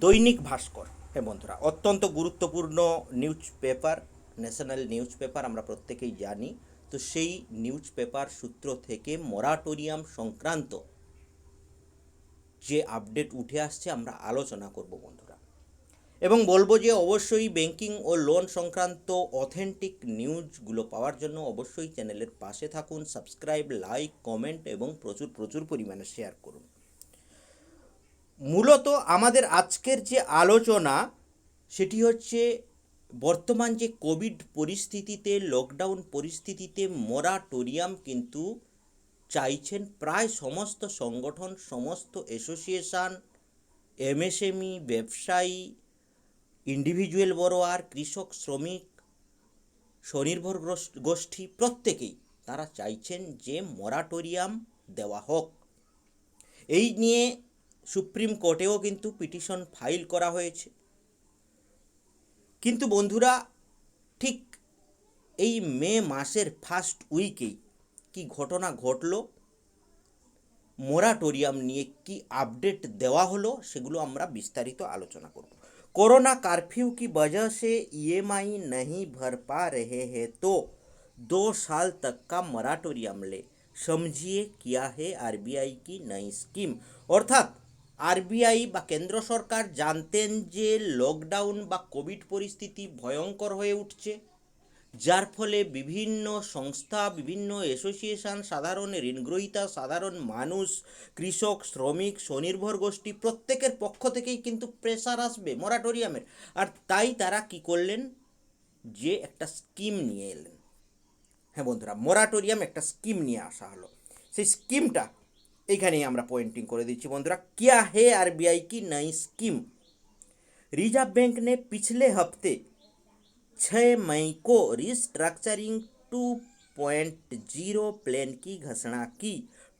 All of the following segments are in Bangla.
দৈনিক ভাস্কর, হ্যাঁ বন্ধুরা, অত্যন্ত গুরুত্বপূর্ণ news paper, national news paper, আমরা প্রত্যেকেই জানি। তো সেই নিউজ পেপার সূত্র থেকে মরাটোরিয়াম সংক্রান্ত যে আপডেট উঠে আসছে আমরা আলোচনা করব বন্ধুরা, এবং বলবো যে অবশ্যই ব্যাংকিং ও লোন সংক্রান্ত অথেন্টিক নিউজগুলো পাওয়ার জন্য অবশ্যই চ্যানেলের পাশে থাকুন, সাবস্ক্রাইব, লাইক, কমেন্ট এবং প্রচুর প্রচুর পরিমাণে শেয়ার করুন। মূলত আমাদের আজকের যে আলোচনা সেটি হচ্ছে বর্তমান যে কোভিড পরিস্থিতিতে, লকডাউন পরিস্থিতিতে মরাটোরিয়াম কিন্তু চাইছেন প্রায় সমস্ত সংগঠন, সমস্ত অ্যাসোসিয়েশন, এমএসএমই, ব্যবসায়ী, ইন্ডিভিজুয়াল বড়োয়ার, কৃষক, শ্রমিক, স্বনির্ভর গোষ্ঠী প্রত্যেকেই তারা চাইছেন যে মরাটোরিয়াম দেওয়া হোক। এই নিয়ে সুপ্রিম কোর্টেও কিন্তু পিটিশন ফাইল করা হয়েছে। কিন্তু বন্ধুরা, ঠিক এই মে মাসের ফার্স্ট উইকেই কি ঘটনা ঘটলো, মোরাটোরিয়াম নিয়ে কি আপডেট দেওয়া হলো, সেগুলো আমরা বিস্তারিত আলোচনা করব। कोरोना कर्फ्यू की वजह से ईएमआई नहीं भर पा रहे हैं तो 2 साल तक का मराटोरियम ले, समझिए क्या है आरबीआई की नई स्कीम। অর্থাৎ আরবিআই বা কেন্দ্র সরকার জানতেন যে লকডাউন বা কোভিড পরিস্থিতি ভয়ঙ্কর হয়ে উঠছে, যার ফলে বিভিন্ন সংস্থা, বিভিন্ন অ্যাসোসিয়েশন, সাধারণ ঋণগ্রহীতা, সাধারণ মানুষ, কৃষক, শ্রমিক, স্বনির্ভর গোষ্ঠী প্রত্যেকের পক্ষ থেকেই কিন্তু প্রেসার আসবে মরাটোরিয়ামের। আর তাই তারা কি করলেন, যে একটা স্কিম নিয়ে এলেন। হ্যাঁ বন্ধুরা, মরাটোরিয়াম একটা স্কিম নিয়ে আসা হলো। সেই স্কিমটা এখানেই আমরা পয়েন্টিং করে দিচ্ছি বন্ধুরা। क्या है आरबीआई की नई स्कीम। रिजर्व बैंक ने पिछले हफ्ते 6 मई को रिस्ट्रक्चरिंग 2.0 प्लान की घोषणा की।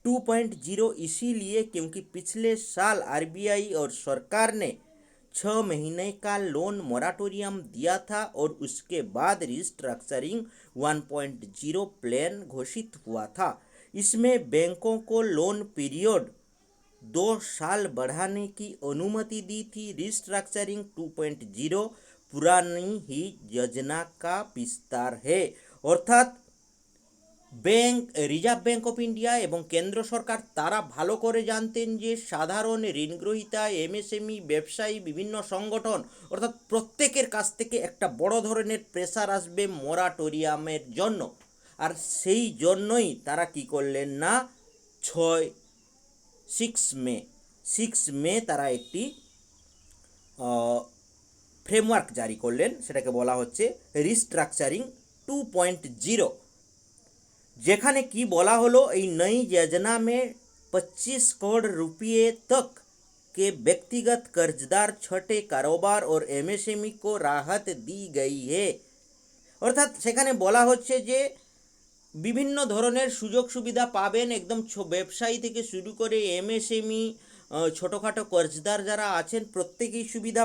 2.0 इसीलिए क्योंकि पिछले साल आरबीआई और सरकार ने 6 महीने का लोन मोराटोरियम दिया था और उसके बाद रिस्ट्रक्चरिंग 1.0 प्लान घोषित हुआ था। इसमें बैंकों को लोन पीरियड 2 साल बढ़ाने की अनुमति दी थी। रिस्ट्रक्चरिंग 2.0 पुरानी ही योजना का विस्तार है। অর্থাৎ রিজার্ভ ব্যাঙ্ক অফ ইন্ডিয়া এবং কেন্দ্র সরকার তারা ভালো করে জানতেন যে সাধারণ ঋণগ্রহীতা, এমএসএমই, ব্যবসায়ী, বিভিন্ন সংগঠন, অর্থাৎ প্রত্যেকের কাছ থেকে একটা বড় ধরনের প্রেসার আসবে মরাটোরিয়ামের জন্য। আর সেই জন্যই তারা কি করলেন না, 6 মে তারা একটি ফ্রেমওয়ার্ক জারি করলেন, সেটাকে বলা হচ্ছে রিস্ট্রাকচারিং 2.0, যেখানে কি বলা হলো, এই नई योजना में 25 करोड़ रुपये तक के व्यक्तिगत कर्जदार, छोटे कारोबार और एमएसएमई को राहत दी गई है। অর্থাৎ সেখানে বলা হচ্ছে যে বিভিন্ন ধরনের সুযোগ সুবিধা পাবেন, একদম ব্যবসায়ী থেকে শুরু করে এমএসএমই, ছোটোখাটো কর্জদার যারা আছেন প্রত্যেকেই সুবিধা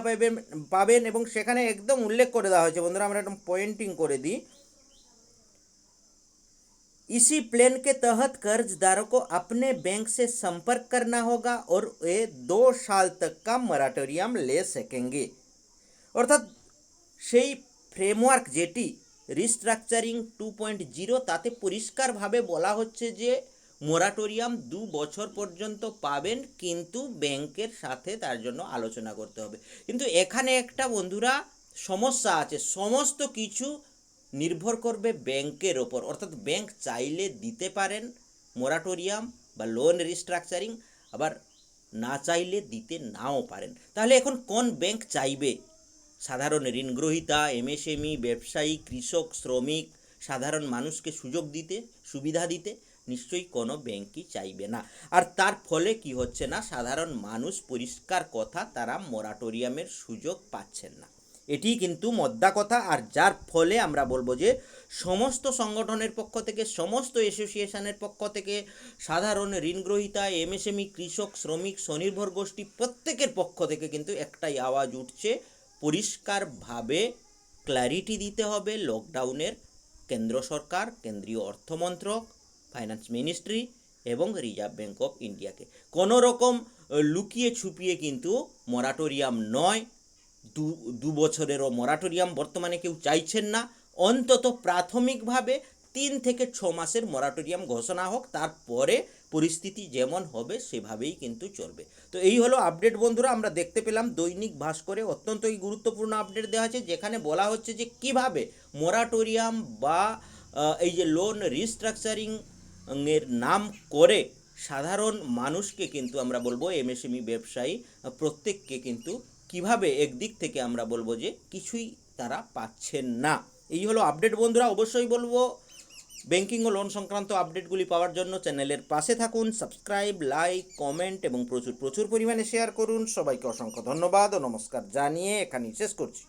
পাবেন এবং সেখানে একদম উল্লেখ করে দেওয়া হয়েছে বন্ধুরা, আমরা একদম পয়েন্টিং করে দিই। इसी प्लान के तहत कर्जदारों को अपने बैंक से संपर्क करना होगा और वे 2 साल तक का मराटोरियम ले सकेंगे। অর্থাৎ সেই ফ্রেমওয়ার্ক যেটি রিস্ট্রাকচারিং 2.0, তাতে পরিষ্কারভাবে বলা হচ্ছে যে মোরাটোরিয়াম 2 বছর পর্যন্ত পাবেন, কিন্তু ব্যাংকের সাথে তার জন্য আলোচনা করতে হবে। কিন্তু এখানে একটা বন্ধুরা সমস্যা আছে, সমস্ত কিছু নির্ভর করবে ব্যাংকের ওপর। অর্থাৎ ব্যাংক চাইলে দিতে পারেন মোরাটোরিয়াম বা লোন রিস্ট্রাকচারিং, আবার না চাইলে দিতে নাও পারেন। তাহলে এখন কোন ব্যাংক চাইবে সাধারণ ঋণগ্রহীতা, এমএসএমই, ব্যবসায়ী, কৃষক, শ্রমিক, সাধারণ মানুষকে সুযোগ দিতে, সুবিধা দিতে? নিশ্চয়ই কোনো ব্যাংকই চাইবে না। আর তার ফলে কি হচ্ছে না, সাধারণ মানুষ, পরিষ্কার কথা, তারা মোরাটোরিয়ামের সুযোগ পাচ্ছেন না। এটি কিন্তু মোদ্দা কথা। আর যার ফলে আমরা বলবো যে সমস্ত সংগঠনের পক্ষ থেকে, সমস্ত অ্যাসোসিয়েশনের পক্ষ থেকে, সাধারণ ঋণগ্রহীতা, এমএসএমই, কৃষক, শ্রমিক, স্বনির্ভর গোষ্ঠী প্রত্যেকের পক্ষ থেকে কিন্তু একটাই আওয়াজ উঠছে, পরিষ্কারভাবে ক্ল্যারিটি দিতে হবে লকডাউনের কেন্দ্র সরকার, কেন্দ্রীয় অর্থমন্ত্রক, ফাইন্যান্স মিনিস্ট্রি এবং রিজার্ভ ব্যাঙ্ক অফ ইন্ডিয়াকে। কোনো রকম লুকিয়ে ছুপিয়ে কিন্তু মরাটোরিয়াম নয়, দু বছরেরও মরাটোরিয়াম বর্তমানে কেউ চাইছেন না। অন্তত প্রাথমিকভাবে 3 থেকে 6 মাসের মরাটোরিয়াম ঘোষণা হোক, তারপরে পরিস্থিতি যেমন হবে সেভাবেই কিন্তু চলবে। তো এই হলো আপডেট বন্ধুরা, আমরা দেখতে পেলাম দৈনিক ভাস্করে অত্যন্তই গুরুত্বপূর্ণ আপডেট দেওয়া আছে, যেখানে বলা হচ্ছে যে কিভাবে মরাটোরিয়াম বা এই যে লোন রিস্ট্রাকচারিং এর নাম করে সাধারণ মানুষকে কিন্তু আমরা বলবো এমএসএমই ব্যবসায়ী প্রত্যেককে কিন্তু কিভাবে একদিক থেকে আমরা বলবো যে কিছুই তারা পাচ্ছেন না। এই হলো আপডেট বন্ধুরা, অবশ্যই বলবো ব্যাংকিং ও লোন সংক্রান্ত আপডেটগুলি পাওয়ার জন্য চ্যানেলের পাশে থাকুন, সাবস্ক্রাইব, লাইক, কমেন্ট এবং প্রচুর প্রচুর পরিমাণে শেয়ার করুন। সবাইকে অসংখ্য ধন্যবাদ ও নমস্কার জানিয়ে এখানেই শেষ করছি।